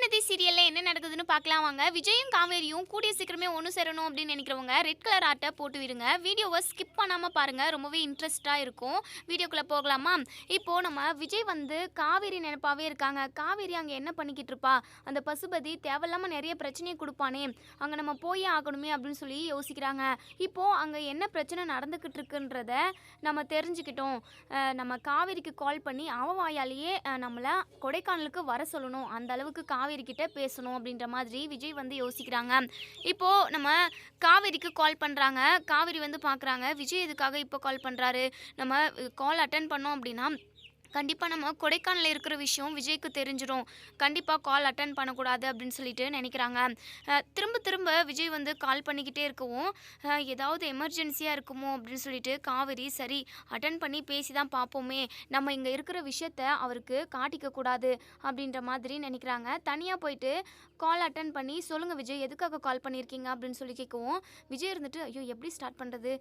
வானதி சீரியல்ல என்ன நடக்குதுன்னு பார்க்கலாம் வாங்க. விஜயும் காவேரியும் கூடிய சீக்கிரமே ஒன்று சேரணும் அப்படின்னு நினைக்கிறவங்க ரெட் கலர் ஆர்ட்டை போட்டு விடுங்க. வீடியோவை ஸ்கிப் பண்ணாமல் பாருங்கள், ரொம்பவே இன்ட்ரெஸ்ட்டாக இருக்கும். வீடியோக்குள்ளே போகலாமா? இப்போது நம்ம விஜய் வந்து காவேரி நினைப்பாவே இருக்காங்க. காவேரி அங்கே என்ன பண்ணிக்கிட்டு இருப்பா, அந்த பசுபதி தேவையில்லாமல் நிறைய பிரச்சனையை கொடுப்பானே, அங்கே நம்ம போயே ஆகணுமே அப்படின்னு சொல்லி யோசிக்கிறாங்க. இப்போது அங்கே என்ன பிரச்சனை நடந்துக்கிட்டு இருக்குன்றத நம்ம தெரிஞ்சுக்கிட்டோம். நம்ம காவேரிக்கு கால் பண்ணி அவ வாயாலேயே நம்மளை கொடைக்கானலுக்கு வர சொல்லணும், அந்த அளவுக்கு காவேரி கிட்ட பேசணும் அப்படின்ற மாதிரி விஜய் வந்து யோசிக்கிறாங்க. இப்போது நம்ம காவேரிக்கு கால் பண்ணுறாங்க. காவேரி வந்து பார்க்குறாங்க, விஜய் எதுக்காக இப்போ கால் பண்ணுறாரு, நம்ம கால் அட்டன் பண்ணோம் அப்படின்னா கண்டிப்பாக நம்ம கொடைக்கானலில் இருக்கிற விஷயம் விஜய்க்கு தெரிஞ்சிடும், கண்டிப்பாக கால் அட்டன் பண்ணக்கூடாது அப்படின்னு சொல்லிட்டு நினைக்கிறாங்க. திரும்ப திரும்ப விஜய் வந்து கால் பண்ணிக்கிட்டே இருக்கவும் ஏதாவது எமர்ஜென்சியாக இருக்குமோ அப்படின்னு சொல்லிட்டு காவேரி சரி அட்டன் பண்ணி பேசி தான் பார்ப்போமே, நம்ம இங்கே இருக்கிற விஷயத்த அவருக்கு காட்டிக்கக்கூடாது அப்படின்ற மாதிரி நினைக்கிறாங்க. தனியாக போயிட்டு கால் அட்டன் பண்ணி சொல்லுங்கள் விஜய் எதுக்காக கால் பண்ணியிருக்கீங்க அப்படின்னு சொல்லி கேட்கவும் விஜய் இருந்துட்டு ஐயோ எப்படி ஸ்டார்ட் பண்ணுறது,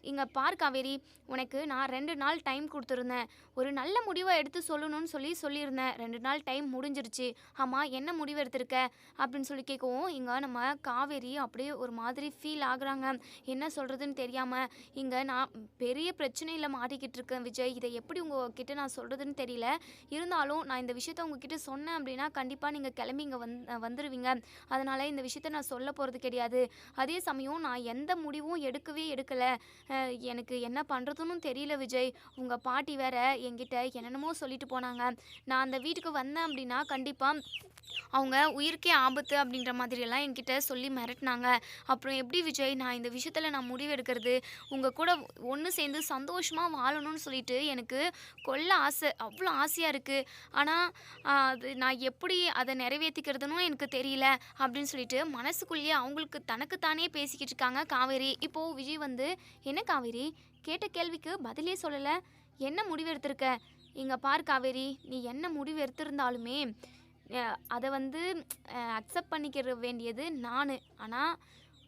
இங்கே பார் காவேரி, உனக்கு நான் 2 நாள் டைம் கொடுத்துருந்தேன், ஒரு நல்ல முடிவை எடுத்து சொல்லணும்னு சொல்லியிருந்தேன், 2 நாள் டைம் முடிஞ்சிருச்சு, ஆமாம் என்ன முடிவு எடுத்திருக்க அப்படின்னு சொல்லி கேட்கவும் இங்கே நம்ம காவேரி அப்படியே ஒரு மாதிரி ஃபீல் ஆகுறாங்க. என்ன சொல்கிறதுன்னு தெரியாமல் இங்கே நான் பெரிய பிரச்சனையில் மாட்டிக்கிட்டு இருக்கேன் விஜய், இதை எப்படி உங்ககிட்ட நான் சொல்கிறதுன்னு தெரியல, இருந்தாலும் நான் இந்த விஷயத்த உங்ககிட்ட சொன்னேன் அப்படின்னா கண்டிப்பாக நீங்கள் கிளம்பி இங்கே வந்துடுவீங்க, அதனால் இந்த விஷயத்த நான் சொல்ல போகிறது கிடையாது, அதே சமயம் நான் எந்த முடிவும் எடுக்கலை, எனக்கு என்ன பண்ணுறதுன்னு தெரியல விஜய், உங்கள் பாட்டி வேற என்கிட்ட என்னென்னமோ சொல்லிட்டு போனாங்க, நான் அந்த வீட்டுக்கு வந்தேன் அப்படின்னா கண்டிப்பாக அவங்க உயிருக்கே ஆபத்து அப்படின்ற மாதிரியெல்லாம் என்கிட்ட சொல்லி மிரட்டினாங்க, அப்புறம் எப்படி விஜய் நான் இந்த விஷயத்தில் நான் முடிவு எடுக்கிறது, உங்கள் கூட ஒன்று சேர்ந்து சந்தோஷமாக வாழணும்னு சொல்லிட்டு எனக்கு கொல்ல ஆசை, அவ்வளோ ஆசையாக இருக்குது, ஆனால் அது நான் எப்படி அதை நிறைவேற்றிக்கிறதுனும் எனக்கு தெரியல அப்படின்னு சொல்லிட்டு மனசுக்குள்ளேயே அவங்களுக்கு தனக்குத்தானே பேசிக்கிட்டு இருக்காங்க காவேரி. இப்போது விஜய் வந்து என்ன காவேரி கேட்ட கேள்விக்கு பதிலே சொல்லலை, என்ன முடிவு எடுத்திருக்க, இங்கே பார் காவேரி, நீ என்ன முடிவு எடுத்திருந்தாலுமே அதை வந்து அக்செப்ட் பண்ணிக்கிற வேண்டியது நான், ஆனால்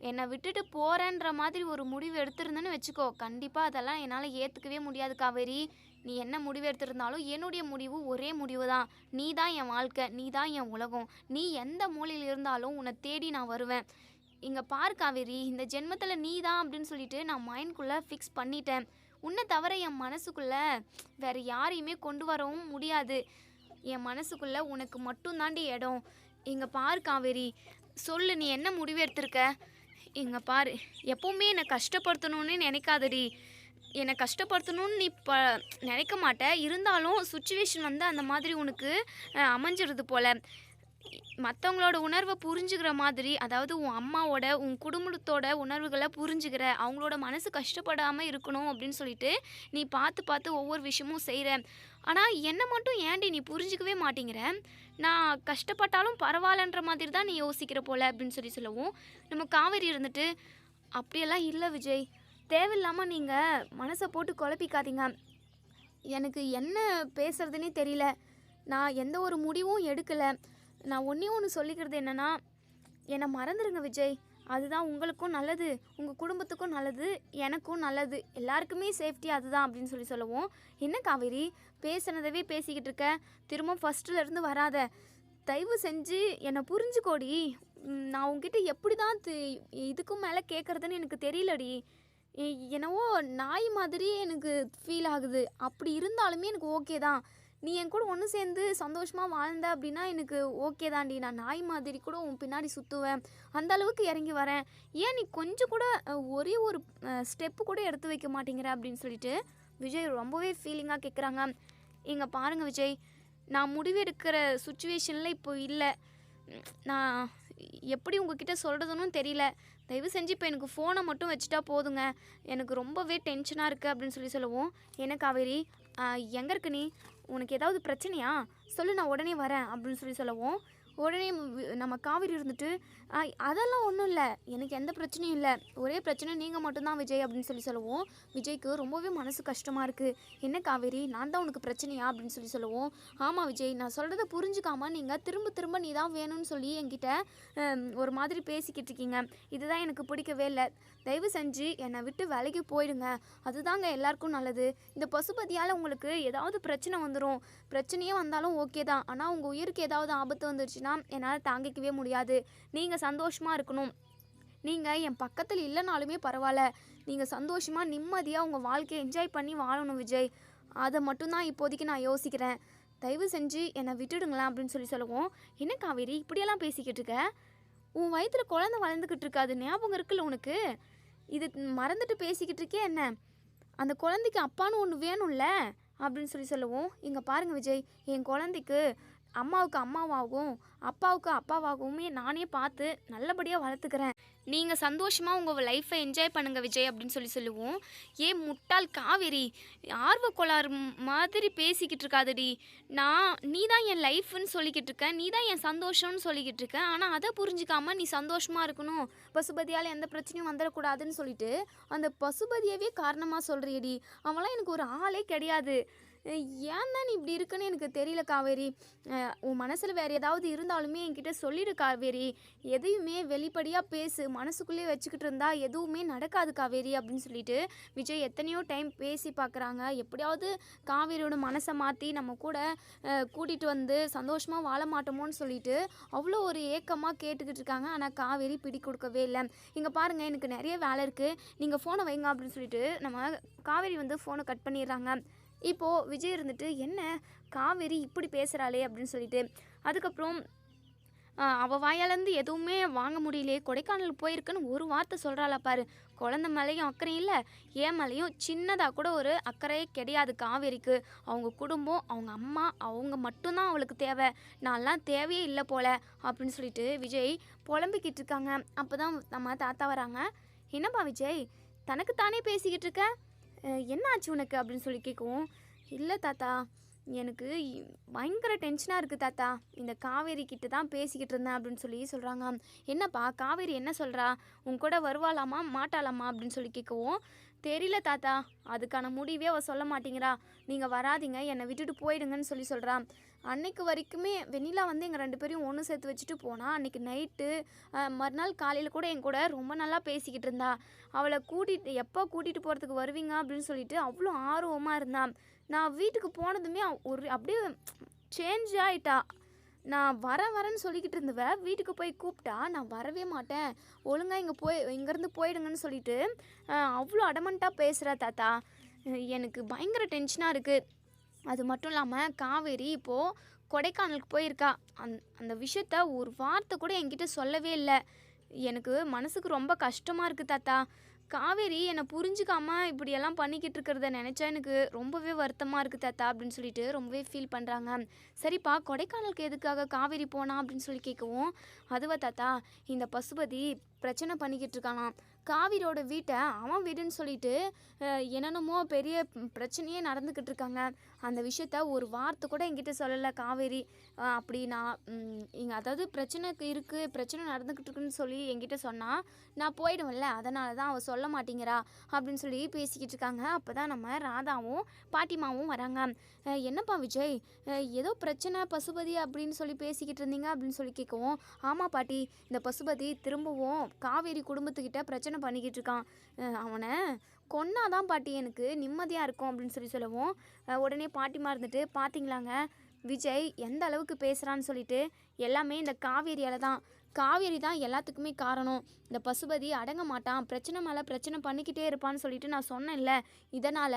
என்னை விட்டுட்டு போகிறேன்ற மாதிரி ஒரு முடிவு எடுத்திருந்தேன்னு வச்சுக்கோ, கண்டிப்பாக அதெல்லாம் என்னால் ஏற்றுக்கவே முடியாது காவேரி, நீ என்ன முடிவு எடுத்திருந்தாலும் என்னுடைய முடிவு ஒரே முடிவு தான், நீ தான் என் வாழ்க்கை, நீ தான் என் உலகம், நீ எந்த மூலையில் இருந்தாலும் உன்னை தேடி நான் வருவேன், இங்கே பார் காவேரி, இந்த ஜென்மத்தில் நீ தான் அப்படின்னு சொல்லிட்டு நான் மைண்ட்குள்ளே ஃபிக்ஸ் பண்ணிட்டேன், உன்னை தவிர என் மனசுக்குள்ளே வேறு யாரையுமே கொண்டு வரவும் முடியாது, என் மனசுக்குள்ளே உனக்கு மட்டும் தாண்டி இடம், இங்கே பார் காவேரி சொல்லு நீ என்ன முடிவு எடுத்திருக்க, இங்கே பாரு எப்போவுமே என்னை கஷ்டப்படுத்தணும்னு நினைக்காதடி, என்னை கஷ்டப்படுத்தணும்னு நீ நினைக்க மாட்டேன், இருந்தாலும் சுச்சுவேஷன் வந்து அந்த மாதிரி உனக்கு அமைஞ்சிருது போல், மற்றவங்களோட உணர்வை புரிஞ்சுக்கிற மாதிரி, அதாவது உன் அம்மாவோட உன் குடும்பத்தோட உணர்வுகளை புரிஞ்சுக்கிற, அவங்களோட மனசு கஷ்டப்படாமல் இருக்கணும் அப்படின்னு சொல்லிட்டு நீ பார்த்து ஒவ்வொரு விஷயமும் செய்கிற, ஆனால் என்னை மட்டும் ஏன்டி நீ புரிஞ்சிக்கவே மாட்டேங்கிற, நான் கஷ்டப்பட்டாலும் பரவாயில்லன்ற மாதிரி தான் நீ யோசிக்கிற போல் அப்படின்னு சொல்லவும் நம்ம காவேரி இருந்துட்டு அப்படியெல்லாம் இல்லை விஜய், தேவையில்லாமல் நீங்கள் மனசை போட்டு குழப்பிக்காதீங்க, எனக்கு என்ன பேசுகிறதுனே தெரியல, நான் எந்த ஒரு முடிவும் எடுக்கலை, நான் ஒன்று சொல்லிக்கிறது என்னென்னா என்னை மறந்துடுங்க விஜய், அதுதான் உங்களுக்கும் நல்லது, உங்கள் குடும்பத்துக்கும் நல்லது, எனக்கும் நல்லது, எல்லாருக்குமே சேஃப்டி அதுதான் அப்படின்னு சொல்லவும் என்ன காவேரி பேசுனதவே பேசிக்கிட்டு இருக்க, திரும்ப ஃபஸ்ட்டிலேருந்து வராத, தயவு செஞ்சு என்னை புரிஞ்சுக்கோடி, நான் உங்ககிட்ட எப்படி தான் இதுக்கும் மேலே கேட்குறதுன்னு எனக்கு தெரியலடி, என்னவோ நாய் மாதிரி எனக்கு ஃபீல் ஆகுது, அப்படி இருந்தாலுமே எனக்கு ஓகே தான், நீ என் கூட ஒன்று சேர்ந்து சந்தோஷமாக வாழ்ந்த அப்படின்னா எனக்கு ஓகே தாண்டி, நான் நாய் மாதிரி கூட உன் பின்னாடி சுற்றுவேன், அந்த அளவுக்கு இறங்கி வரேன், ஏன் நீ கொஞ்சம் கூட ஒரே ஒரு ஸ்டெப்பு கூட எடுத்து வைக்க மாட்டேங்கிற அப்படின்னு சொல்லிட்டு விஜய் ரொம்பவே ஃபீலிங்காக கேட்குறாங்க. இங்கே பாருங்கள் விஜய், நான் முடிவு எடுக்கிற சுச்சுவேஷனில் இப்போ இல்லை, நான் எப்படி உங்ககிட்ட சொல்கிறதுன்னு தெரியல, தயவு செஞ்சு இப்போ எனக்கு ஃபோனை மட்டும் வச்சுட்டா போதுங்க, எனக்கு ரொம்பவே டென்ஷனாக இருக்குது அப்படின்னு சொல்லவும் என்ன காவேரி எங்கே இருக்கு நீ, உனக்கு ஏதாவது பிரச்சனையா சொல்லு, நான் உடனே வரேன் அப்படின்னு சொல்லவும் உடனே நம்ம காவேரி இருந்துட்டு அதெல்லாம் ஒன்றும் இல்லை, எனக்கு எந்த பிரச்சனையும் இல்லை, ஒரே பிரச்சனை நீங்கள் மட்டும்தான் விஜய் அப்படின்னு சொல்லவும் விஜய்க்கு ரொம்பவே மனசு கஷ்டமாக இருக்குது, என்ன காவேரி நான் தான் உனக்கு பிரச்சனையா அப்படின்னு சொல்லவும் ஆமாம் விஜய், நான் சொல்கிறத புரிஞ்சுக்காமல் நீங்கள் திரும்ப நீ தான் வேணும்னு சொல்லி என்கிட்ட ஒரு மாதிரி பேசிக்கிட்டு இருக்கீங்க, இதுதான் எனக்கு பிடிக்கவே இல்லை, தயவு செஞ்சு என்னை விட்டு வேலைக்கு போயிடுங்க, அதுதாங்க எல்லாருக்கும் நல்லது, இந்த பசுபதியால் உங்களுக்கு ஏதாவது பிரச்சனை வந்துடும், பிரச்சனையே வந்தாலும் ஓகே தான், ஆனால் உங்கள் உயிருக்கு ஏதாவது ஆபத்து வந்துருச்சுன்னா இருந்துச்சுன்னா என்னால் தாங்கிக்கவே முடியாது. நீங்கள் சந்தோஷமாக இருக்கணும். நீங்கள் என் பக்கத்தில் இல்லைனாலுமே பரவாயில்ல. நீங்கள் சந்தோஷமாக நிம்மதியாக உங்கள் வாழ்க்கையை என்ஜாய் பண்ணி வாழணும் விஜய். அதை மட்டும்தான் இப்போதைக்கு நான் யோசிக்கிறேன். தயவு செஞ்சு என்னை விட்டுடுங்களேன் அப்படின்னு சொல்லவும், என்ன காவேரி இப்படியெல்லாம் பேசிக்கிட்டு இருக்க? உன் வயிற்றில் குழந்தை வளர்ந்துக்கிட்டு இருக்காது ஞாபகம் இருக்குல்ல உனக்கு? இது மறந்துட்டு பேசிக்கிட்டு இருக்கே என்ன? அந்த குழந்தைக்கு அப்பான்னு ஒன்று வேணும்ல அப்படின்னு சொல்லவும், இங்கே பாருங்கள் விஜய், என் குழந்தைக்கு அம்மாவுக்கு அம்மாவாகவும் அப்பாவுக்கு அப்பாவாகவுமே நானே பார்த்து நல்லபடியாக வளர்த்துக்கிறேன். நீங்கள் சந்தோஷமாக உங்கள் லைஃப்பை என்ஜாய் பண்ணுங்கள் விஜய் அப்படின்னு சொல்லுவோம். ஏன் முட்டாள் காவேரி, ஆர்வ கோளாறு மாதிரி பேசிக்கிட்டு இருக்காதடி. நீ தான் என் லைஃப்னு சொல்லிக்கிட்டு இருக்க, நீ தான் என் சந்தோஷம்னு சொல்லிக்கிட்டு இருக்க. ஆனால் அதை புரிஞ்சிக்காமல் நீ சந்தோஷமாக இருக்கணும், பசுபதியால் எந்த பிரச்சனையும் வந்துடக்கூடாதுன்னு சொல்லிட்டு அந்த பசுபதியவே காரணமாக சொல்கிறியடி. அவன்லாம் எனக்கு ஒரு ஆளே கிடையாது. ஏன் தான் நீ இப்படி இருக்குன்னு எனக்கு தெரியல காவேரி. உன் மனசில் வேறு ஏதாவது இருந்தாலுமே என்கிட்ட சொல்லிடு காவேரி. எதையுமே வெளிப்படையாக பேசு, மனசுக்குள்ளேயே வச்சுக்கிட்டு இருந்தா எதுவுமே நடக்காது காவேரி அப்படின்னு சொல்லிட்டு விஜய் எத்தனையோ டைம் பேசி பார்க்குறாங்க. எப்படியாவது காவேரியோட மனசை மாற்றி நம்ம கூட கூட்டிகிட்டு வந்து சந்தோஷமாக வாழ மாட்டோமோன்னு சொல்லிட்டு அவ்வளோ ஒரு ஏக்கமாக கேட்டுக்கிட்டு இருக்காங்க. ஆனால் காவேரி பிடி கொடுக்கவே இல்லை. இங்கே பாருங்கள், எனக்கு நிறைய வேலை இருக்குது, நீங்கள் ஃபோனை வைங்க அப்படின்னு சொல்லிட்டு நம்ம காவேரி வந்து ஃபோனை கட் பண்ணிடுறாங்க. இப்போது விஜய் இருந்துட்டு என்ன காவேரி இப்படி பேசுகிறாளே அப்படின்னு சொல்லிட்டு, அதுக்கப்புறம் அவள் வாயாலேருந்து எதுவுமே வாங்க முடியலையே, கொடைக்கானல் போயிருக்குன்னு ஒரு வார்த்தை சொல்கிறாளா பாரு. குழந்த மேலேயும் அக்கறை இல்லை, ஏன் மேலேயும் சின்னதாக கூட ஒரு அக்கறையே கிடையாது காவேரிக்கு. அவங்க குடும்பம், அவங்க அம்மா, அவங்க மட்டும்தான் அவளுக்கு தேவை, நான்லாம் தேவையே இல்லை போல அப்படின்னு சொல்லிட்டு விஜய் புலம்பிக்கிட்டு இருக்காங்க. அப்போ தான் நம்ம தாத்தா வராங்க. என்னப்பா விஜய் தனக்குத்தானே பேசிக்கிட்டு இருக்க, என்ன ஆச்சு உனக்கு அப்படின்னு சொல்லி கேட்கவும், இல்லை தாத்தா எனக்கு பயங்கர டென்ஷனாக இருக்குது தாத்தா, இந்த காவேரி கிட்ட தான் பேசிக்கிட்டு இருந்தேன் அப்படின்னு சொல்கிறாங்க. என்னப்பா காவேரி என்ன சொல்கிறா, உன் கூட வருவாளாமா மாட்டாளாமா அப்படின்னு சொல்லி கேட்கவும், தெரியல தாத்தா, அதுக்கான முடிவே அவள் சொல்ல மாட்டேங்கிறா, நீங்கள் வராதிங்க என்னை விட்டுட்டு போயிடுங்கன்னு சொல்கிறா. அன்னைக்கு வரைக்குமே வெண்ணிலா வந்து எங்கள் 2 பேரையும் ஒன்று சேர்த்து வச்சுட்டு போனால், அன்றைக்கி நைட்டு மறுநாள் காலையில் கூட என் கூட ரொம்ப நல்லா பேசிக்கிட்டு இருந்தா. அவளை எப்போ கூட்டிகிட்டு போகிறதுக்கு வருவீங்க அப்படின்னு சொல்லிட்டு அவ்வளோ ஆர்வமாக இருந்தான். நான் வீட்டுக்கு போனதுமே அப்படியே சேஞ்ச் ஆகிட்டா. நான் வரேன்னு சொல்லிக்கிட்டு இருந்தவ வீட்டுக்கு போய் கூப்பிட்டா நான் வரவே மாட்டேன், ஒழுங்காக இங்கேருந்து போயிடுங்கன்னு சொல்லிட்டு அவ்வளோ அடமண்ட்டாக பேசுகிறா தாத்தா. எனக்கு பயங்கர டென்ஷனாக இருக்குது. அது மட்டும் இல்லாமல் காவேரி இப்போது கொடைக்கானலுக்கு போயிருக்கா. அந்த விஷயத்த ஒரு வார்த்தை கூட என்கிட்ட சொல்லவே இல்லை. எனக்கு மனசுக்கு ரொம்ப கஷ்டமாக இருக்குது தாத்தா. காவேரி என்னை புரிஞ்சுக்காமல் இப்படியெல்லாம் பண்ணிக்கிட்டு இருக்கிறத நினச்சா எனக்கு ரொம்பவே வருத்தமாக இருக்குது தாத்தா அப்படின்னு சொல்லிட்டு ரொம்பவே ஃபீல் பண்ணுறாங்க. சரிப்பா கொடைக்கானலுக்கு எதுக்காக காவேரி போனா அப்படின்னு சொல்லி கேட்கவும், அதுவா தாத்தா, இந்த பசுபதி பிரச்சனை பண்ணிக்கிட்டு இருக்கானாம். காவிரியோட வீட்டை அவன் வீடுன்னு சொல்லிட்டு என்னென்னமோ பெரிய பிரச்சனையே நடந்துக்கிட்டு இருக்காங்க. அந்த விஷயத்த ஒரு வார்த்தை கூட என்கிட்ட சொல்லலை காவேரி. அப்படி நான் இங்கே அதாவது பிரச்சனை நடந்துக்கிட்டு இருக்குன்னு சொல்லி என்கிட்ட சொன்னால் நான் போயிடுவேன்ல, அதனால தான் அவள் சொல்ல மாட்டேங்கிறா அப்படின்னு சொல்லி பேசிக்கிட்டு இருக்காங்க. அப்போ தான் நம்ம ராதாவும் பாட்டிமாவும் வராங்க. என்னப்பா விஜய், ஏதோ பிரச்சனை பசுபதி அப்படின்னு சொல்லி பேசிக்கிட்டு இருந்தீங்க அப்படின்னு சொல்லி கேட்கவும், ஆமாம் பாட்டி, இந்த பசுபதி திரும்பவும் காவேரி குடும்பத்துக்கிட்ட பிரச்சனை பண்ணிக்கிட்டு இருக்கான். அவனை கொன்னாதான் பாட்டி எனக்கு நிம்மதியாக இருக்கும் அப்படின்னு சொல்லவும், உடனே பாட்டிமா இருந்துட்டு, பார்த்தீங்களாங்க விஜய் எந்த அளவுக்கு பேசுகிறான்னு சொல்லிட்டு, எல்லாமே இந்த காவேரியால் தான், காவேரி தான் எல்லாத்துக்குமே காரணம். இந்த பசுபதி அடங்க மாட்டான், பிரச்சனை மேலே பிரச்சனை பண்ணிக்கிட்டே இருப்பான்னு சொல்லிட்டு நான் சொன்னேன்ல, இதனால்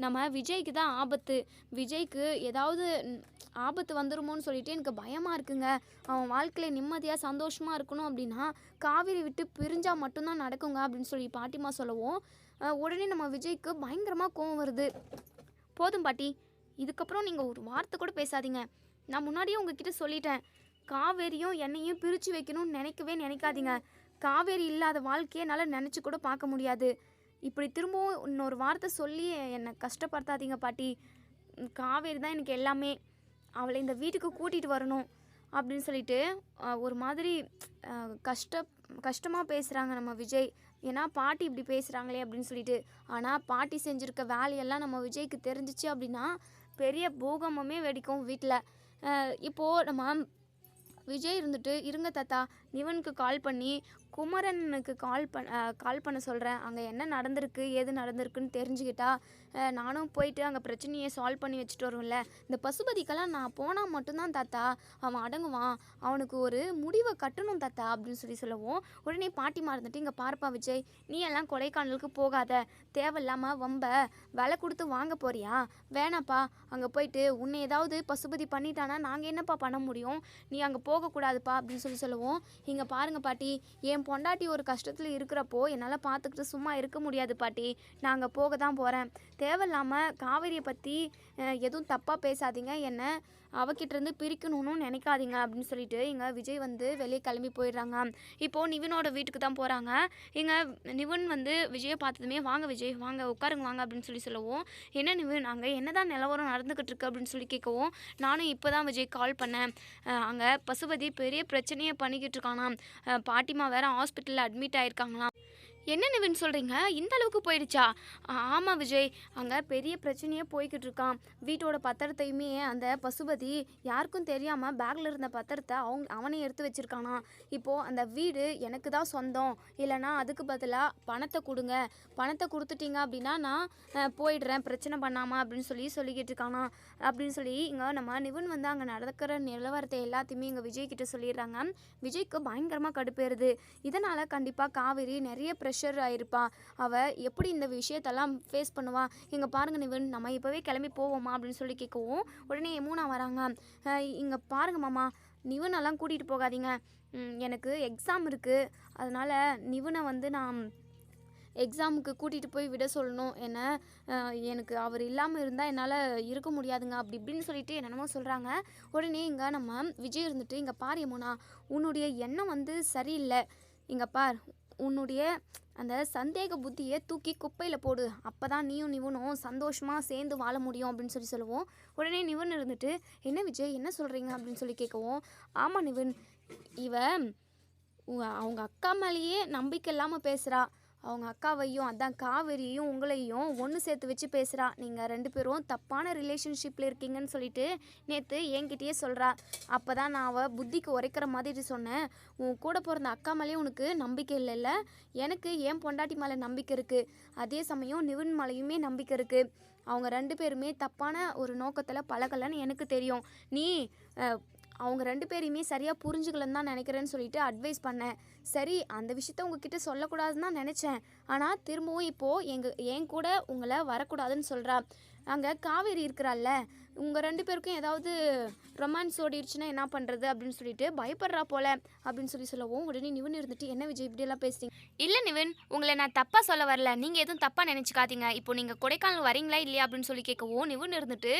நம்ம விஜய்க்கு தான் ஆபத்து. விஜய்க்கு ஏதாவது ஆபத்து வந்துருமோன்னு சொல்லிட்டு எனக்கு பயமாக இருக்குங்க. அவன் வாழ்க்கையில் நிம்மதியாக சந்தோஷமாக இருக்கணும் அப்படின்னா காவேரி விட்டு பிரிஞ்சால் மட்டும்தான் நடக்குங்க அப்படின்னு சொல்லி பாட்டிமா சொல்லவும், உடனே நம்ம விஜய்க்கு பயங்கரமாக கோவம் வருது. போதும் பாட்டி, இதுக்கப்புறம் நீங்கள் ஒரு வார்த்தை கூட பேசாதீங்க. நான் முன்னாடியே உங்ககிட்ட சொல்லிட்டேன், காவேரியும் என்னையும் பிரித்து வைக்கணும்னு நினைக்காதீங்க. காவேரி இல்லாத வாழ்க்கையை என்னால் நினச்சி கூட பார்க்க முடியாது. இப்படி திரும்பவும் இன்னொரு வார்த்தை சொல்லி என்னை கஷ்டப்படுத்தாதீங்க பாட்டி. காவேரி தான் எனக்கு எல்லாமே, அவளை இந்த வீட்டுக்கு கூட்டிகிட்டு வரணும் அப்படின்னு சொல்லிட்டு ஒரு மாதிரி கஷ்டமாக பேசுகிறாங்க நம்ம விஜய். ஏன்னா பாட்டி இப்படி பேசுகிறாங்களே அப்படின்னு சொல்லிட்டு. ஆனால் பாட்டி செஞ்சுருக்க வேலையெல்லாம் நம்ம விஜய்க்கு தெரிஞ்சிச்சு அப்படின்னா பெரிய பூகம்பமே வெடிக்கும் வீட்டில். இப்போது நம்ம விஜய் இருந்துட்டு, இருங்க தாத்தா, நிவனுக்கு கால் பண்ணி குமரனுக்கு கால் பண்ண சொல்கிறேன். அங்கே என்ன நடந்திருக்கு ஏது நடந்திருக்குன்னு தெரிஞ்சுக்கிட்டா நானும் போயிட்டு அங்கே பிரச்சனையை சால்வ் பண்ணி வச்சுட்டு வருவேன்ல. இந்த பசுபதிக்கெல்லாம் நான் போனால் மட்டும்தான் தாத்தா அவன் அடங்குவான். அவனுக்கு ஒரு முடிவை கட்டணும் தாத்தா அப்படின்னு சொல்லவும், உடனே பாட்டிமா இருந்துட்டு, இங்கே பாருப்பா விஜய், நீ எல்லாம் கொடைக்கானலுக்கு போகாத. தேவையில்லாமல் வம்ப விலை கொடுத்து வாங்க போறியா? வேணாப்பா. அங்கே போயிட்டு உன்னை ஏதாவது பசுபதி பண்ணிட்டானா நாங்கள் என்னப்பா பண்ண முடியும்? நீ அங்கே போகக்கூடாதுப்பா அப்படின்னு சொல்லவும், இங்கே பாருங்க பாட்டி, என் பொண்டாட்டி ஒரு கஷ்டத்தில் இருக்கிறப்போ என்னால் பார்த்துக்கிட்டு சும்மா இருக்க முடியாது பாட்டி. நான் அங்கே போக தான் போகிறேன். தேவையில்லாமல் காவேரியை பற்றி எதுவும் தப்பாக பேசாதீங்க, என்ன அவகிட்டேருந்து பிரிக்கணும்னு நினைக்காதீங்க அப்படின்னு சொல்லிட்டு இங்கே விஜய் வந்து வெளியே கிளம்பி போயிடுறாங்க. இப்போது நிவினோட வீட்டுக்கு தான் போகிறாங்க. இங்கே நிவின் வந்து விஜயை பார்த்ததுமே, வாங்க விஜய் வாங்க உட்காருங்க வாங்க அப்படின்னு சொல்லவும், என்ன நிவின் அங்கே என்ன தான் நிலவரம் நடந்துக்கிட்டு இருக்கு அப்படின்னு சொல்லி கேட்கவும், நானும் இப்போ தான் விஜய் கால் பண்ணேன். அங்கே பசுபதி பெரிய பிரச்சனையை பண்ணிக்கிட்டு இருக்கானாம். பாட்டிமா வேறு ஹாஸ்பிட்டலில் அட்மிட் ஆகிருக்காங்களாம். என்ன நிவின் சொல்கிறீங்க? இந்த அளவுக்கு போயிடுச்சா? ஆமாம் விஜய், அங்கே பெரிய பிரச்சனையே போய்கிட்டு இருக்கான். வீட்டோட பத்திரத்தையுமே அந்த பசுபதி யாருக்கும் தெரியாமல் பேக்கில் இருந்த பத்திரத்தை அவனே எடுத்து வச்சுருக்கானா. இப்போது அந்த வீடு எனக்கு தான் சொந்தம், இல்லைனா அதுக்கு பதிலாக பணத்தை கொடுங்க, பணத்தை கொடுத்துட்டீங்க அப்படின்னா நான் போயிடுறேன் பிரச்சனை பண்ணாமல் அப்படின்னு சொல்லிக்கிட்டு இருக்கானா அப்படின்னு சொல்லி இங்கே நம்ம நிவின் வந்து அங்கே நடக்கிற நிலவரத்தை எல்லாத்தையுமே இங்கே விஜய்கிட்ட சொல்லிடுறாங்க. விஜய்க்கு பயங்கரமாக கடுப்பேறுது. இதனால் கண்டிப்பாக காவேரி நிறைய ப்ரெஷர் ஆயிருப்பா. அவள் எப்படி இந்த விஷயத்தெல்லாம் ஃபேஸ் பண்ணுவா? இங்கே பாருங்க நிவின், நம்ம இப்போவே கிளம்பி போவோமா அப்படின்னு சொல்லி கேட்கவும், உடனே யமுனா வராங்க. இங்கே பாருங்க மாமா, நிவினெல்லாம் கூட்டிகிட்டு போகாதீங்க. எனக்கு எக்ஸாம் இருக்குது. அதனால் நிவினை வந்து நான் எக்ஸாமுக்கு கூட்டிகிட்டு போய் விட சொல்லணும். எனக்கு அவர் இல்லாமல் இருந்தால் என்னால் இருக்க முடியாதுங்க அப்படி இப்படின்னு சொல்லிட்டு என்னென்னமோ சொல்கிறாங்க. உடனே இங்கே நம்ம விஜய் இருந்துட்டு, இங்கே பார் யமுனா, உன்னுடைய எண்ணம் வந்து சரியில்லை. இங்கே பார், உன்னுடைய அந்த சந்தேக புத்தியை தூக்கி குப்பையில் போடு. அப்போ தான் நீயும் நிவனும் சந்தோஷமாக சேர்ந்து வாழ முடியும் அப்படின்னு சொல்லுவோம். உடனே நிவன் இருந்துட்டு, என்ன விஜய் என்ன சொல்கிறீங்க அப்படின்னு சொல்லி கேட்கவும், ஆமாம் நிவன், அவங்க அக்கா மேலேயே நம்பிக்கை இல்லாமல் பேசுகிறா. அவங்க அக்காவையும் அதான் காவேரியையும் உங்களையும் ஒன்று சேர்த்து வச்சு பேசுகிறா. நீங்கள் 2 பேரும் தப்பான ரிலேஷன்ஷிப்பில் இருக்கீங்கன்னு சொல்லிட்டு நேற்று என்கிட்டயே சொல்கிறா. அப்போ தான் நான் அவள் புத்திக்கு உரைக்கிற மாதிரி சொன்னேன். உன் கூட பிறந்த அக்கா மேலேயும் உனக்கு நம்பிக்கை இல்லைல்ல? எனக்கு என் பொண்டாட்டி மேலே நம்பிக்கை இருக்குது. அதே சமயம் நிவின் மேலேயுமே நம்பிக்கை இருக்குது. அவங்க 2 பேருமே தப்பான ஒரு நோக்கத்தில் பழகலைன்னு எனக்கு தெரியும். நீ அவங்க 2 பேரையுமே சரியாக புரிஞ்சுக்கலன்னு தான் நினைக்கிறேன்னு சொல்லிட்டு அட்வைஸ் பண்ணேன். சரி, அந்த விஷயத்த உங்ககிட்ட சொல்லக்கூடாதுன்னு தான் நினச்சேன். ஆனால் திரும்பவும் இப்போது என் கூட உங்களை வரக்கூடாதுன்னு சொல்கிறா. அங்கே காவேரி இருக்கிறாள்ல, உங்கள் 2 பேருக்கும் ஏதாவது ரொமான்ஸ் ஓடிடுச்சுன்னா என்ன பண்ணுறது அப்படின்னு சொல்லிட்டு பயப்படுறா போல அப்படின்னு சொல்லவும், உடனே நிவன் இருந்துட்டு, என்ன விஜய் இப்படியெல்லாம் பேசுறீங்க? இல்லை நிவன், உங்களை நான் தப்பாக சொல்ல வரல, நீங்கள் எதுவும் தப்பாக நினச்சிக்காதீங்க. இப்போ நீங்கள் கொடைக்கானல் வரீங்களா இல்லையா அப்படின்னு சொல்லி கேட்கவும், நிவன் இருந்துட்டு,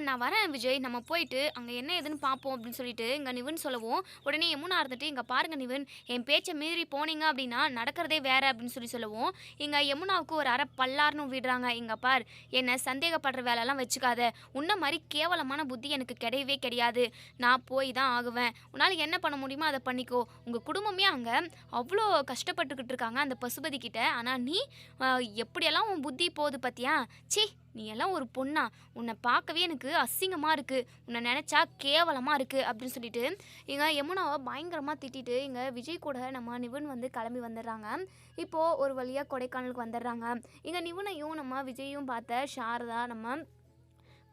நான் வரேன் விஜய், நம்ம போயிட்டு அங்கே என்ன ஏதுன்னு பார்ப்போம் அப்படின்னு சொல்லிட்டு இங்கே நிவன் சொல்லவும், உடனே யமுனா இருந்துட்டு, இங்கே பாருங்கள் நிவன், என் பேச்சை மீறி போனீங்க அப்படின்னா நடக்கிறதே வேறு அப்படின்னு சொல்லவும், இங்கே யமுனாவுக்கு ஒரு அரை பல்லார்னு விடுறாங்க. இங்கே பார், என்னை சந்தேகப்படுற வேலைலாம் வச்சுக்காத. உன்ன மாதிரி கேவலமான புத்தி எனக்கு கிடையவே கிடையாது. நான் போய் தான் ஆகுவேன். உன்னால் என்ன பண்ண முடியுமோ அதை பண்ணிக்கோ. உங்கள் குடும்பமே அங்கே அவ்வளோ கஷ்டப்பட்டுக்கிட்டு இருக்காங்க அந்த பசுபதி கிட்ட. ஆனால் நீ எப்படியெல்லாம் உன் புத்தி போகுது பார்த்தியா? சி, நீ எல்லாம் ஒரு பொண்ணா? உன்னை பார்க்கவே எனக்கு அசிங்கமாக இருக்குது, உன்னை நினச்சா கேவலமாக இருக்குது அப்படின்னு சொல்லிட்டு இங்கே யமுனாவை பயங்கரமாக திட்டிட்டு இங்கே விஜய் கூட நம்ம நிவன் வந்து கிளம்பி வந்துடுறாங்க. இப்போது ஒரு வழியாக கொடைக்கானலுக்கு வந்துடுறாங்க. இங்கே நிவனையும் நம்ம விஜயும் பார்த்த சாரதா, நம்ம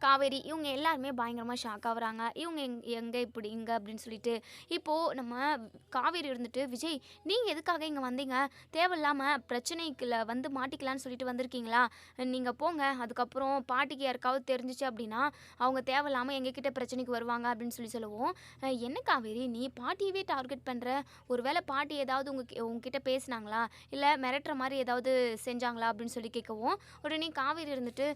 காவேரி, இவங்க எல்லாருமே பயங்கரமாக ஷாக் ஆகுறாங்க. இவங்க எங்கே இப்படி இங்கே அப்படின்னு சொல்லிட்டு இப்போது நம்ம காவேரி இருந்துட்டு, விஜய் நீங்கள் எதுக்காக இங்கே வந்தீங்க? தேவையில்லாமல் பிரச்சனைக்குள்ள வந்து மாட்டிக்கலான்னு சொல்லிட்டு வந்திருக்கீங்களா? நீங்கள் போங்க. அதுக்கப்புறம் பாட்டிக்கு யாருக்காவது தெரிஞ்சிச்சு அப்படின்னா அவங்க தேவையில்லாமல் எங்ககிட்ட பிரச்சனைக்கு வருவாங்க அப்படின்னு சொல்லவும், என்ன காவேரி நீ பாட்டியவே டார்கெட் பண்ணுற? ஒருவேளை பாட்டி ஏதாவது உங்ககிட்ட பேசினாங்களா, இல்லை மிரட்டுற மாதிரி ஏதாவது செஞ்சாங்களா அப்படின்னு சொல்லி கேட்கவும், உடனே காவேரி இருந்துட்டு,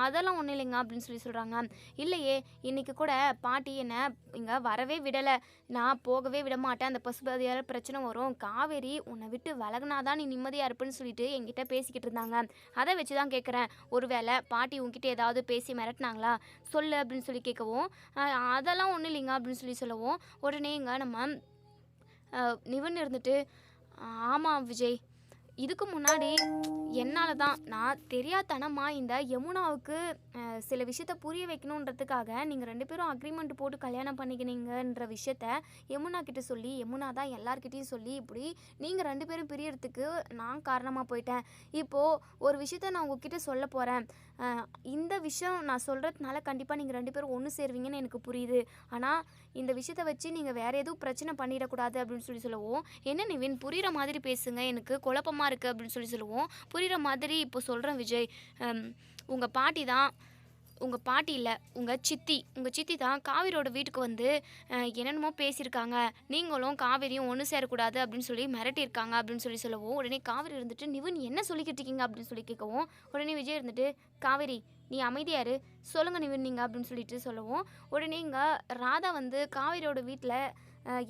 அதெல்லாம் ஒன்றும் இல்லைங்க அப்படின்னு சொல்கிறாங்க. இல்லையே, இன்னைக்கு கூட பாட்டி என்னை இங்கே வரவே விடலை, நான் போகவே விட மாட்டேன், அந்த பசுபதியால் பிரச்சனை வரும், காவேரி உன்னை விட்டு விலகுனாதான் நீ நிம்மதியாக இருப்புன்னு சொல்லிட்டு என்கிட்ட பேசிக்கிட்டு இருந்தாங்க. அதை வச்சு தான் கேட்குறேன், ஒருவேளை பாட்டி உங்ககிட்ட ஏதாவது பேசி மிரட்டினாங்களா சொல்லு அப்படின்னு சொல்லி கேட்கவும், அதெல்லாம் ஒன்றும் இல்லைங்க அப்படின்னு சொல்லவும், உடனே இங்கே நம்ம நிவன் இருந்துட்டு, ஆமாம் விஜய், இதுக்கு முன்னாடி என்னால தான் நான் தெரியாத்தனமா இந்த யமுனாவுக்கு சில விஷயத்த புரிய வைக்கணுன்றதுக்காக நீங்கள் 2 பேரும் அக்ரிமெண்ட் போட்டு கல்யாணம் பண்ணிக்கினீங்கன்ற விஷயத்த யமுனா கிட்ட சொல்லி, யமுனா தான் எல்லார்கிட்டையும் சொல்லி, இப்படி நீங்கள் 2 பேரும் பிரியறதுக்கு நான் காரணமாக போயிட்டேன். இப்போது ஒரு விஷயத்த நான் உங்ககிட்ட சொல்ல போகிறேன். இந்த விஷயம் நான் சொல்கிறதுனால கண்டிப்பாக நீங்கள் 2 பேரும் ஒன்று சேருவீங்கன்னு எனக்கு புரியுது. ஆனால் இந்த விஷயத்த வச்சு நீங்கள் வேறு எதுவும் பிரச்சனை பண்ணிடக்கூடாது அப்படின்னு சொல்லவும், என்ன நிவின் புரிகிற மாதிரி பேசுங்க, எனக்கு குழப்பமாக இருக்குது அப்படின்னு சொல்லுவோம். புரிகிற மாதிரி இப்போ சொல்கிறேன் விஜய். உங்கள் பாட்டி தான், உங்கள் பாட்டி இல்லை, உங்கள் சித்தி தான் காவேரியோட வீட்டுக்கு வந்து என்னென்னமோ பேசியிருக்காங்க. நீங்களும் காவேரியும் ஒன்று சேரக்கூடாது அப்படின்னு சொல்லி மிரட்டியிருக்காங்க அப்படின்னு சொல்லவும், உடனே காவேரி இருந்துட்டு நிவின் என்ன சொல்லிக்கிட்டு இருக்கீங்க அப்படின்னு சொல்லி கேட்கவும், உடனே விஜய் இருந்துட்டு காவேரி நீ அமைதியாரு, சொல்லுங்க நிவின் நீங்கள் அப்படின்னு சொல்லிட்டு சொல்லவும், உடனே இங்கே ராதா வந்து காவேரியோட வீட்டில்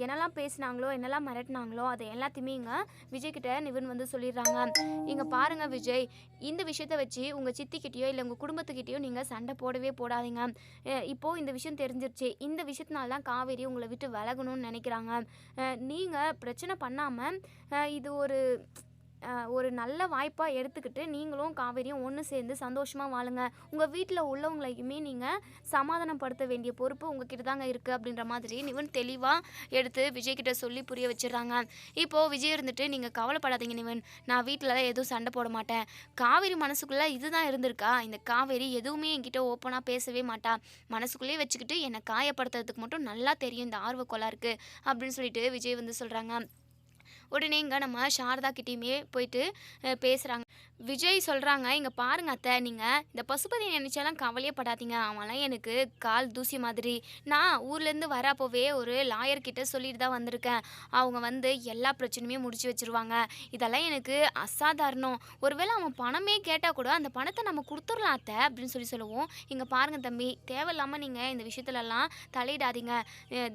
என்னெல்லாம் பேசினாங்களோ, என்னெல்லாம் மிரட்டினாங்களோ அதை எல்லாத்தையுமே இங்கே விஜய்கிட்ட நிவின் வந்து சொல்லிடுறாங்க. இங்கே பாருங்கள் விஜய், இந்த விஷயத்த வச்சு உங்கள் சித்திக்கிட்டேயோ இல்லை உங்கள் குடும்பத்துக்கிட்டேயோ நீங்கள் சண்டை போடவே போடாதீங்க. இப்போது இந்த விஷயம் தெரிஞ்சிருச்சு. இந்த விஷயத்தினால தான் காவேரி உங்களை விட்டு விலகணும்னு நினைக்கிறாங்க. நீங்கள் பிரச்சனை பண்ணாமல் இது ஒரு நல்ல வாய்ப்பாக எடுத்துக்கிட்டு நீங்களும் காவேரியும் ஒன்று சேர்ந்து சந்தோஷமாக வாழுங்க. உங்கள் வீட்டில் உள்ளவங்களையுமே நீங்கள் சமாதானப்படுத்த வேண்டிய பொறுப்பு உங்ககிட்ட தாங்க இருக்குது அப்படின்ற மாதிரி நிவன் தெளிவாக எடுத்து விஜய்கிட்ட சொல்லி புரிய வச்சிடுறாங்க. இப்போது விஜய் இருந்துட்டு நீங்கள் கவலைப்படாதீங்க நிவன், நான் வீட்டில் எதுவும் சண்டை போட மாட்டேன். காவேரி மனசுக்குள்ளே இதுதான் இருந்திருக்கா, இந்த காவேரி எதுவுமே என்கிட்ட ஓப்பனாக பேசவே மாட்டா, மனசுக்குள்ளேயே வச்சுக்கிட்டு என்னை காயப்படுத்துறதுக்கு மட்டும் நல்லா தெரியும் இந்த ஆர்வக்கோலா இருக்குது அப்படின்னு சொல்லிட்டு விஜய் வந்து சொல்கிறாங்க. உடனே இங்கே நம்ம சாரதா கிட்டேயுமே போயிட்டு பேசுகிறாங்க. விஜய் சொல்கிறாங்க, இங்கே பாருங்க அத்தை, நீங்கள் இந்த பசுபதி நினச்சாலாம் கவலையே படாதீங்க, அவன்லாம் எனக்கு கால் தூசி மாதிரி. நான் ஊர்லேருந்து வரப்போவே ஒரு லாயர்கிட்ட சொல்லிட்டு தான் வந்திருக்கேன். அவங்க வந்து எல்லா பிரச்சனையுமே முடிச்சு வச்சுருவாங்க. இதெல்லாம் எனக்கு அசாதாரணம். ஒருவேளை அவன் பணமே கேட்டால் கூட அந்த பணத்தை நம்ம கொடுத்துடலாம் அத்தை அப்படின்னு சொல்லுவோம். இங்கே பாருங்கள் தம்பி, தேவையில்லாமல் நீங்கள் இந்த விஷயத்துலலாம் தலையிடாதீங்க.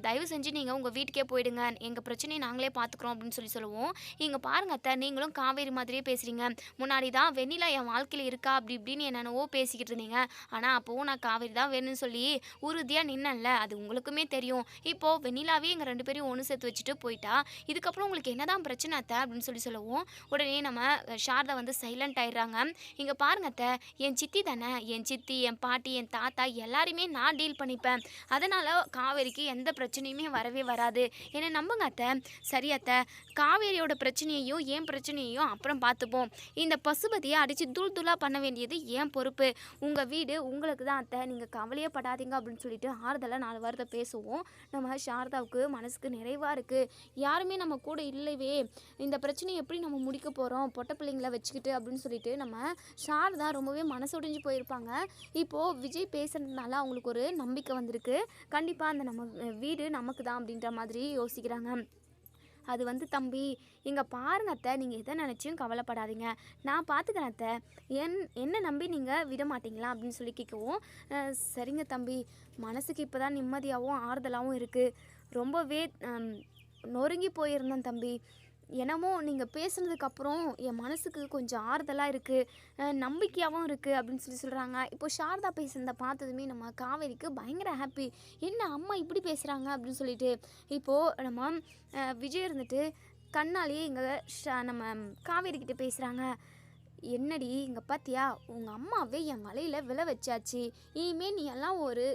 தயவு செஞ்சு நீங்கள் உங்கள் வீட்டுக்கே போயிடுங்க, எங்கள் பிரச்சனையை நாங்களே பார்த்துக்குறோம் அப்படின்னு சொல்லுவோம். இங்கே பாருங்க அத்தை, நீங்களும் காவேரி மாதிரியே பேசுகிறீங்க. முன்னாடி தான் வெண்ணிலா என் வாழ்க்கையில் இருக்கா அப்படி இப்படின்னு என்னென்னவோ பேசிக்கிட்டு இருந்தீங்க. ஆனால் அப்போவும் நான் காவேரி தான் வேணும்னு சொல்லி உறுதியாக நின்னேன்ல, அது உங்களுக்குமே தெரியும். இப்போது வெண்ணிலாவே எங்கள் 2 பேரையும் ஒன்று சேர்த்து வச்சுட்டு போயிட்டா, இதுக்கப்புறம் உங்களுக்கு என்னதான் பிரச்சனை அத்தை அப்படின்னு சொல்லுவோம். உடனே நம்ம சாரதா வந்து சைலண்ட் ஆயிடுறாங்க. இங்கே பாருங்க அத்தை, என் சித்தி தானே, என் சித்தி, என் பாட்டி, என் தாத்தா எல்லாரையுமே நான் டீல் பண்ணிப்பேன். அதனால் காவேரிக்கு எந்த பிரச்சனையுமே வரவே வராது. என்னை நம்புங்க அத்தை. சரி அத்தை, காவேரியோட பிரச்சனையையும் என் பிரச்சனையையும் அப்புறம் பார்த்துப்போம். இந்த பசுபதியை அடித்து தூள் தூளாக பண்ண வேண்டியது என் பொறுப்பு. உங்கள் வீடு உங்களுக்கு தான் அத்தை, நீங்கள் கவலையே படாதீங்க அப்படின்னு சொல்லிட்டு ஆறுதலாக 4 வாரத்தை பேசுவோம். நம்ம சாரதாவுக்கு மனசுக்கு நிறைவாக இருக்குது. யாருமே நம்ம கூட இல்லைவே, இந்த பிரச்சனையை எப்படி நம்ம முடிக்க போகிறோம் பொட்டை பிள்ளைங்களை வச்சுக்கிட்டு அப்படின்னு சொல்லிட்டு நம்ம சாரதா ரொம்பவே மனசுடைஞ்சு போயிருப்பாங்க. இப்போது விஜய் பேசுகிறதுனால அவங்களுக்கு ஒரு நம்பிக்கை வந்திருக்கு. கண்டிப்பாக அந்த நம்ம வீடு நமக்கு தான் அப்படின்ற மாதிரி யோசிக்கிறாங்க. அது வந்து தம்பி, இங்கே பாருங்க அத்தை, நீங்கள் எதை நினச்சியும் கவலைப்படாதீங்க, நான் பார்த்துக்கிறேன் அத்தை, என்ன நம்பி நீங்கள் விட மாட்டிங்களா அப்படின்னு சொல்லி கேட்கவும், சரிங்க தம்பி, மனசுக்கு இப்போ தான் நிம்மதியாகவும் ஆறுதலாகவும் இருக்குது. ரொம்பவே நொறுங்கி போயிருந்தேன் தம்பி. என்னமோ நீங்கள் பேசுனதுக்கப்புறம் என் மனசுக்கு கொஞ்சம் ஆறுதலாக இருக்குது, நம்பிக்கையாகவும் இருக்குது அப்படின்னு சொல்கிறாங்க. இப்போ சாரதா பேசுனதை பார்த்ததுமே நம்ம காவேரிக்கு பயங்கர ஹாப்பி. என்ன அம்மா இப்படி பேசுகிறாங்க அப்படின்னு சொல்லிட்டு இப்போது நம்ம விஜய் இருந்துட்டு கண்ணாலேயே இங்கே நம்ம காவேரிக்கிட்ட பேசுகிறாங்க. என்னடி இங்கே பார்த்தியா, உங்கள் அம்மாவே என் வலையில் விழ வச்சாச்சு, இனிமேல் நீ எல்லாம் ஒரு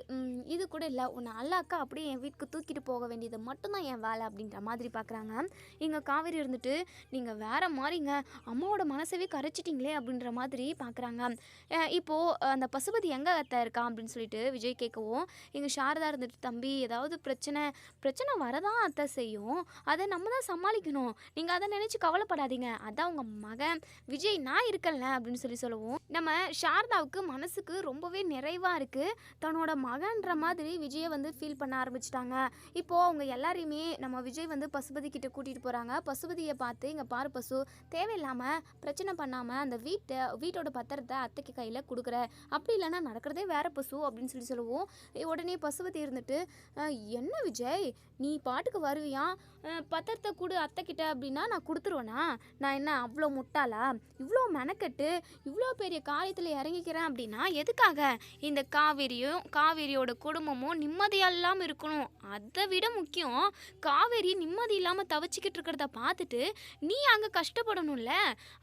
இது கூட இல்லை, உன்னை அல்லாக்கா அப்படியே என் வீட்டுக்கு தூக்கிட்டு போக வேண்டியது மட்டும்தான் என் வேலை அப்படின்ற மாதிரி பார்க்குறாங்க. இங்கே காவேரி இருந்துட்டு நீங்கள் வேறு மாதிரிங்க, அம்மாவோட மனசவே கரைச்சிட்டிங்களே அப்படின்ற மாதிரி பார்க்குறாங்க. இப்போது அந்த பசுபதி எங்கே அத்தை இருக்கான் அப்படின்னு சொல்லிட்டு விஜய் கேட்கவும், இங்கே சாரதா இருந்துட்டு தம்பி, ஏதாவது பிரச்சனை வரதான் அத்தை செய்யும், அதை நம்ம தான் சமாளிக்கணும், நீங்கள் அதை நினச்சி கவலைப்படாதீங்க, அதான் உங்கள் மகன் விஜய் நான் இருக்கல அப்படின்னு சொல்லவும், நம்ம சாரதாவுக்கு மனசுக்கு ரொம்பவே நிறைவாக இருக்குது. தன்னோட மகன்ற மாதிரி விஜயை வந்து ஃபீல் பண்ண ஆரம்பிச்சிட்டாங்க. இப்போது அவங்க எல்லாரையுமே நம்ம விஜய் வந்து பசுபதி கிட்ட கூட்டிகிட்டு போகிறாங்க. பசுபதியை பார்த்து, இங்கே பாரு பசு, தேவையில்லாமல் பிரச்சனை பண்ணாமல் அந்த வீட்டோட பத்திரத்தை அத்தைக்கு கையில் கொடுக்குற, அப்படி இல்லைன்னா நடக்கிறதே வேற பசு அப்படின்னு சொல்லுவோம். உடனே பசுபதி இருந்துட்டு, என்ன விஜய் நீ பாட்டுக்கு வருவியா, பத்திரத்தை கொடு அத்தைக்கிட்ட அப்படின்னா நான் கொடுத்துருவேனா, நான் என்ன அவ்வளோ முட்டாளா, இவ்வளோ மெனக்கெட்டு இவ்வளோ பெரிய காரியத்தில் இறங்கிக்கிறேன் அப்படின்னா எதுக்காக? இந்த காவேரியோட குடும்பமும் நிம்மதியாக இல்லாமல் இருக்கணும். அதை விட முக்கியம், காவேரி நிம்மதி இல்லாமல் தவிச்சிக்கிட்டு இருக்கிறத பார்த்துட்டு நீ அங்கே கஷ்டப்படணும்ல.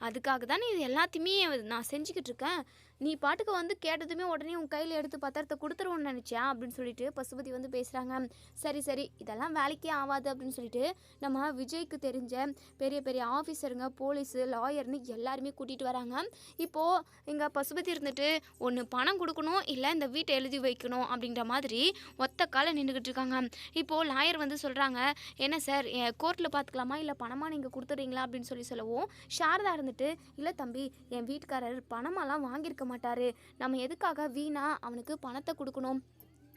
அதுக்காக தானே இது எல்லாத்தையுமே நான் செஞ்சுக்கிட்டு இருக்கேன். நீ பாட்டுக்கு வந்து கேட்டதுமே உடனே உன் கையில் எடுத்து பத்திரத்தை கொடுத்துருவோன்னு நினச்சியா அப்படின்னு சொல்லிட்டு பசுபதி வந்து பேசுகிறாங்க. சரி சரி, இதெல்லாம் வேலைக்கே ஆகாது அப்படின்னு சொல்லிட்டு நம்ம விஜய்க்கு தெரிஞ்ச பெரிய பெரிய ஆஃபீஸருங்க, போலீஸு, லாயர்னு எல்லாருமே கூட்டிகிட்டு வராங்க. இப்போது இங்கே பசுபதி இருந்துட்டு ஒன்று பணம் கொடுக்கணும், இல்லை இந்த வீட்டை எழுதி வைக்கணும் அப்படின்ற மாதிரி ஒத்த காலை நின்றுக்கிட்டு இருக்காங்க. இப்போது லாயர் வந்து சொல்கிறாங்க, என்ன சார் கோர்ட்டில் பார்த்துக்கலாமா இல்லை பணமாக நீங்கள் கொடுத்துட்றீங்களா அப்படின்னு சொல்லவும் சாரதா இருந்துட்டு, இல்லை தம்பி, என் வீட்டுக்காரர் பணமெல்லாம் வாங்கியிருக்க மாட்டாரு. நம்ம எதுக்காக வீணா அவனுக்கு பணத்தை கொடுக்கணும்?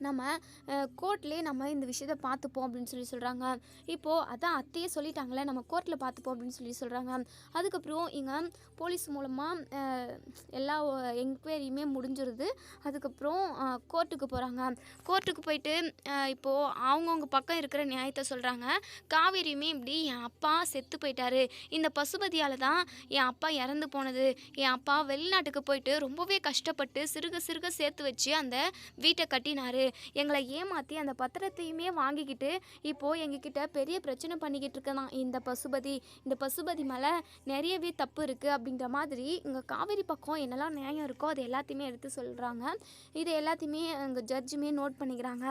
நம்ம கோர்ட்லேயே நம்ம இந்த விஷயத்தை பார்த்துப்போம் அப்படின்னு சொல்கிறாங்க. இப்போது அதான் அத்தையே சொல்லிட்டாங்களே, நம்ம கோர்ட்டில் பார்த்துப்போம் அப்படின்னு சொல்கிறாங்க. அதுக்கப்புறம் இங்கே போலீஸ் மூலமாக எல்லா என்கொயரியுமே முடிஞ்சிருது. அதுக்கப்புறம் கோர்ட்டுக்கு போகிறாங்க. கோர்ட்டுக்கு போயிட்டு இப்போது அவங்கவுங்க பக்கம் இருக்கிற நியாயத்தை சொல்கிறாங்க. காவேரியுமே இப்படி என் அப்பா செத்து போயிட்டாரு, இந்த பசுபதியால் தான் என் அப்பா இறந்து போனது, என் அப்பா வெளிநாட்டுக்கு போயிட்டு ரொம்பவே கஷ்டப்பட்டு சிறுக சிறுக சேர்த்து வச்சு அந்த வீட்டை கட்டினாரு, எங்களை ஏமாற்றி அந்த பத்திரத்தையுமே வாங்கிக்கிட்டு இப்போது எங்ககிட்ட பெரிய பிரச்சனை பண்ணிக்கிட்டு இருக்கதான் இந்த பசுபதி மேலே நிறையவே தப்பு இருக்குது அப்படின்ற மாதிரி இங்கே காவேரி பக்கம் என்னெல்லாம் நியாயம் இருக்கோ அது எல்லாத்தையுமே எடுத்து சொல்கிறாங்க. இதை எல்லாத்தையுமே இங்கே ஜட்ஜுமே நோட் பண்ணிக்கிறாங்க.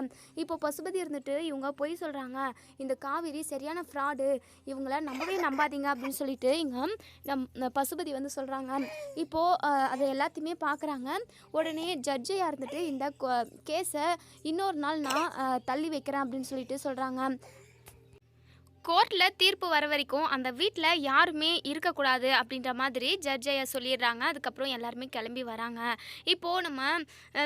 இப்போ பசுபதி இருந்துட்டு இவங்க பொய் சொல்கிறாங்க, இந்த காவேரி சரியான ஃப்ராடு, இவங்கள நம்பவே நம்பாதீங்க அப்படின்னு சொல்லிட்டு இங்கே பசுபதி வந்து சொல்கிறாங்க. இப்போது அதை எல்லாத்தையுமே பார்க்குறாங்க. உடனே ஜட்ஜையாக இருந்துட்டு இந்த கேஸை இன்னொரு நாள் நான் தள்ளி வைக்கிறேன் அப்படின்னு சொல்லிட்டு சொல்கிறாங்க. கோர்ட்டில் தீர்ப்பு வர வரைக்கும் அந்த வீட்டில் யாருமே இருக்கக்கூடாது அப்படின்ற மாதிரி ஜட்ஜையை சொல்லிடுறாங்க. அதுக்கப்புறம் எல்லாருமே கிளம்பி வராங்க. இப்போது நம்ம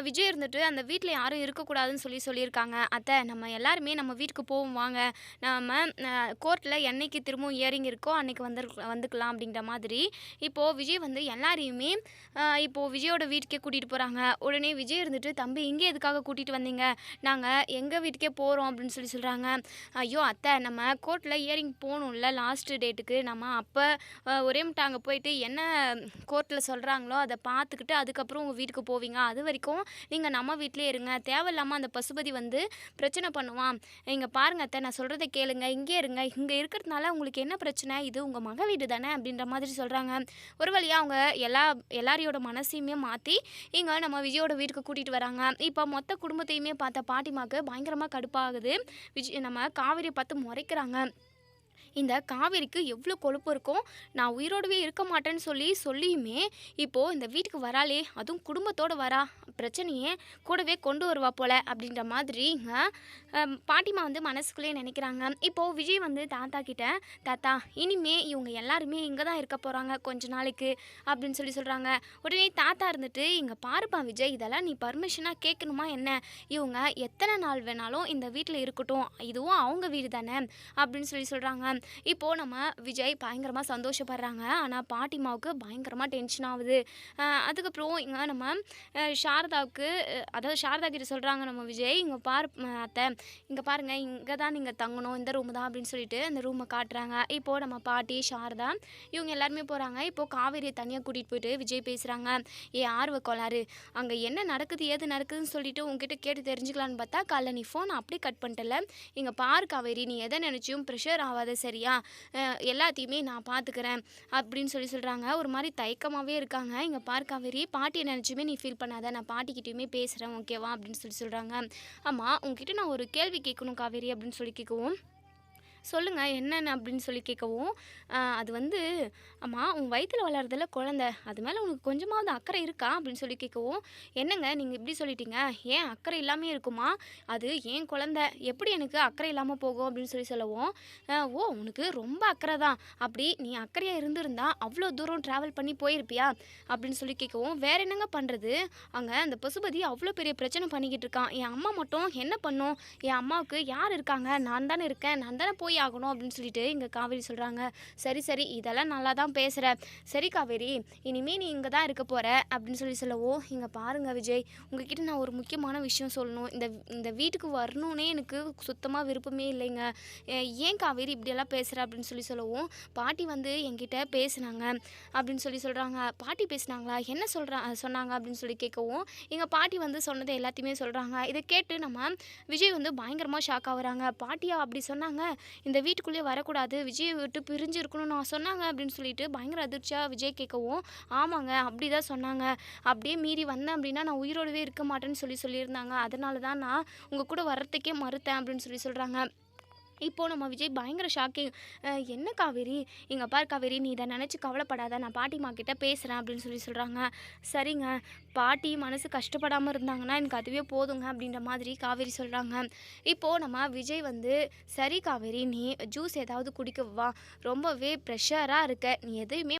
விஜய் இருந்துட்டு அந்த வீட்டில் யாரும் இருக்கக்கூடாதுன்னு சொல்லியிருக்காங்க. அத்தை, நம்ம எல்லாருமே நம்ம வீட்டுக்கு போவோம் வாங்க, நம்ம கோர்ட்டில் என்னைக்கு திரும்பவும் இயரிங் இருக்கோ அன்றைக்கி வந்துக்கலாம் அப்படின்ற மாதிரி இப்போது விஜய் வந்து எல்லாரையுமே இப்போது விஜயோட வீட்டுக்கே கூட்டிகிட்டு போகிறாங்க. உடனே விஜய் இருந்துட்டு, தம்பி இங்கே எதுக்காக கூட்டிகிட்டு வந்தீங்க? நாங்கள் எங்கள் வீட்டுக்கே போகிறோம் அப்படின்னு சொல்கிறாங்க. ஐயோ அத்தை, நம்ம கோர்ட்டில் இயரிங் போகணும்ல லாஸ்ட் டேட்டுக்கு, நம்ம அப்போ ஒரே மட்டும் அங்கே போயிட்டு என்ன கோர்ட்டில் சொல்கிறாங்களோ அதை பார்த்துக்கிட்டு அதுக்கப்புறம் உங்கள் வீட்டுக்கு போவீங்க. அது வரைக்கும் நீங்கள் நம்ம வீட்டிலே இருங்க, தேவையில்லாமல் அந்த பசுபதி வந்து பிரச்சனை பண்ணுவான். இங்கே பாருங்க அத்தை, நான் சொல்கிறத கேளுங்க, இங்கே இருங்க, இங்கே இருக்கிறதுனால உங்களுக்கு என்ன பிரச்சனை? இது உங்கள் மக வீடு தானே அப்படின்ற மாதிரி சொல்கிறாங்க. ஒரு வழியாக அவங்க எல்லாரையோட மனசையுமே மாற்றி இங்கே நம்ம விஜயோட வீட்டுக்கு கூட்டிகிட்டு வராங்க. இப்போ மொத்த குடும்பத்தையுமே பார்த்த பாட்டிமாவுக்கு பயங்கரமாக கடுப்பாகுது. நம்ம காவேரியை பார்த்து முறைக்கிறாங்க. இந்த காவேரிக்கு எவ்வளோ கொழுப்பு இருக்கும், நான் உயிரோடவே இருக்க மாட்டேன்னு சொல்லியுமே இப்போது இந்த வீட்டுக்கு வராளே, அதுவும் குடும்பத்தோடு வரா, பிரச்சனையே கூடவே கொண்டு வருவா போல் அப்படின்ற மாதிரி பாட்டிமா வந்து மனசுக்குள்ளே நினைக்கிறாங்க. இப்போது விஜய் வந்து தாத்தா கிட்ட, தாத்தா இனிமே இவங்க எல்லாருமே இங்கே தான் இருக்க போகிறாங்க கொஞ்ச நாளைக்கு அப்படின்னு சொல்கிறாங்க. உடனே தாத்தா இருந்துட்டு, இங்கே பாருப்பா விஜய், இதெல்லாம் நீ பர்மிஷனாக கேட்கணுமா என்ன? இவங்க எத்தனை நாள் வேணாலும் இந்த வீட்டில் இருக்கட்டும், இதுவும் அவங்க வீடு தானே அப்படின்னு சொல்கிறாங்க. இப்போது நம்ம விஜய் பயங்கரமாக சந்தோஷப்படுறாங்க. ஆனால் பாட்டிமாவுக்கு பயங்கரமாக டென்ஷன் ஆகுது. அதுக்கப்புறம் இங்கே நம்ம சாரதாவுக்கு, அதாவது சாரதா கிட்ட சொல்கிறாங்க நம்ம விஜய், இங்கே அத்தை இங்கே பாருங்கள், இங்கே தான் நீங்கள் தங்கணும், இந்த ரூமு தான் அப்படின்னு சொல்லிட்டு அந்த ரூமை காட்டுறாங்க. இப்போது நம்ம பாட்டி, சாரதா இவங்க எல்லாருமே போகிறாங்க. இப்போது காவேரியை தனியாக கூட்டிகிட்டு போயிட்டு விஜய் பேசுகிறாங்க. ஆர்வ கோளாறு, அங்கே என்ன நடக்குது ஏது நடக்குதுன்னு சொல்லிட்டு உங்ககிட்ட கேட்டு தெரிஞ்சுக்கலான்னு பார்த்தா காலைல நீ ஃபோன் அப்படியே கட் பண்ணிட்டல. இங்கே பாரு காவேரி, நீ எதை நினச்சியும் ப்ரெஷர் ஆகாத சரியா, எல்லாத்தையுமே நான் பார்த்துக்கிறேன் அப்படின்னு சொல்கிறாங்க. ஒரு மாதிரி தயக்கமாகவே இருக்காங்க. இங்கே பாரு காவேரி, பாட்டியை நினச்சுமே நீ ஃபீல் பண்ணாத, நான் பாட்டிக்கிட்டையுமே பேசுகிறேன் ஓகேவா அப்படின்னு சொல்கிறாங்க. ஆமாம், உங்ககிட்ட நான் ஒரு கேள்வி கேட்கணும் காவேரி அப்படின்னு கேட்கவும், சொல்லுங்கள் என்னென்னு அப்படின்னு கேட்கவும், அது வந்து அம்மா உன் வயிற்றில் வளர்றதில்ல குழந்தை, அது மேலே உனக்கு கொஞ்சமாவது அக்கறை இருக்கா அப்படின்னு கேட்கவும், என்னங்க நீங்கள் இப்படி சொல்லிட்டீங்க, ஏன் அக்கறை இல்லாமல் இருக்குமா, அது ஏன் குழந்தை, எப்படி எனக்கு அக்கறை இல்லாமல் போகும் அப்படின்னு சொல்லவும், ஓ உனக்கு ரொம்ப அக்கறை தான், அப்படி நீ அக்கறையாக இருந்திருந்தா அவ்வளோ தூரம் ட்ராவல் பண்ணி போயிருப்பியா அப்படின்னு கேட்கவும், வேற என்னங்க பண்ணுறது, அங்கே அந்த பசுபதி அவ்வளோ பெரிய பிரச்சனை பண்ணிக்கிட்டு இருக்கான், என் அம்மா மட்டும் என்ன பண்ணும், என் அம்மாவுக்கு யார் இருக்காங்க, நான் தானே இருக்கேன், நான் தானே போய் போய் ஆகணும் அப்படின்னு சொல்லிட்டு இங்கே காவேரி சொல்கிறாங்க. சரி சரி இதெல்லாம் நல்லா தான் பேசுகிற. சரி காவேரி இனிமேல் நீ இங்கே தான் இருக்க போகிற அப்படின்னு சொல்லவும், இங்கே பாருங்கள் விஜய், உங்ககிட்ட நான் ஒரு முக்கியமான விஷயம் சொல்லணும். இந்த இந்த வீட்டுக்கு வரணுன்னே எனக்கு சுத்தமாக விருப்பமே இல்லைங்க. ஏன் காவேரி இப்படியெல்லாம் பேசுகிற அப்படின்னு சொல்லவும், பாட்டி வந்து என்கிட்ட பேசுனாங்க அப்படின்னு சொல்கிறாங்க. பாட்டி பேசுனாங்களா? என்ன சொன்னாங்க அப்படின்னு கேட்கவும், எங்கள் பாட்டி வந்து சொன்னதை எல்லாத்தையுமே சொல்கிறாங்க. இதை கேட்டு நம்ம விஜய் வந்து பயங்கரமாக ஷாக் ஆகுறாங்க. பாட்டியா அப்படி சொன்னாங்க? இந்த வீட்டுக்குள்ளேயே வரக்கூடாது, விஜயை விட்டு பிரிஞ்சு இருக்கணும்னு நான் சொன்னாங்க அப்படின்னு சொல்லிட்டு பயங்கர அதிர்ச்சியாக விஜய் கேட்கவும், ஆமாங்க அப்படி தான் சொன்னாங்க. அப்படியே மீறி வந்தேன் அப்படின்னா நான் உயிரோடவே இருக்க மாட்டேன்னு சொல்லியிருந்தாங்க. அதனால தான் நான் உங்கள் கூட வர்றதுக்கே மறுத்தேன் அப்படின்னு சொல்கிறாங்க. இப்போது நம்ம விஜய் பயங்கர ஷாக்கிங். என்ன காவேரி, இங்கே பார் காவேரி, நீ இதை நினச்சி கவலைப்படாத, நான் பாட்டிம்மா கிட்ட பேசுகிறேன் அப்படின்னு சொல்கிறாங்க. சரிங்க, பாட்டி மனசு கஷ்டப்படாமல் இருந்தாங்கன்னா எனக்கு அதுவே போதுங்க அப்படின்ற மாதிரி காவேரி சொல்கிறாங்க. இப்போது நம்ம விஜய் வந்து, சரி காவேரி நீ ஜூஸ் ஏதாவது குடிக்க வா, ரொம்பவே ப்ரெஷராக இருக்க, நீ எதையுமே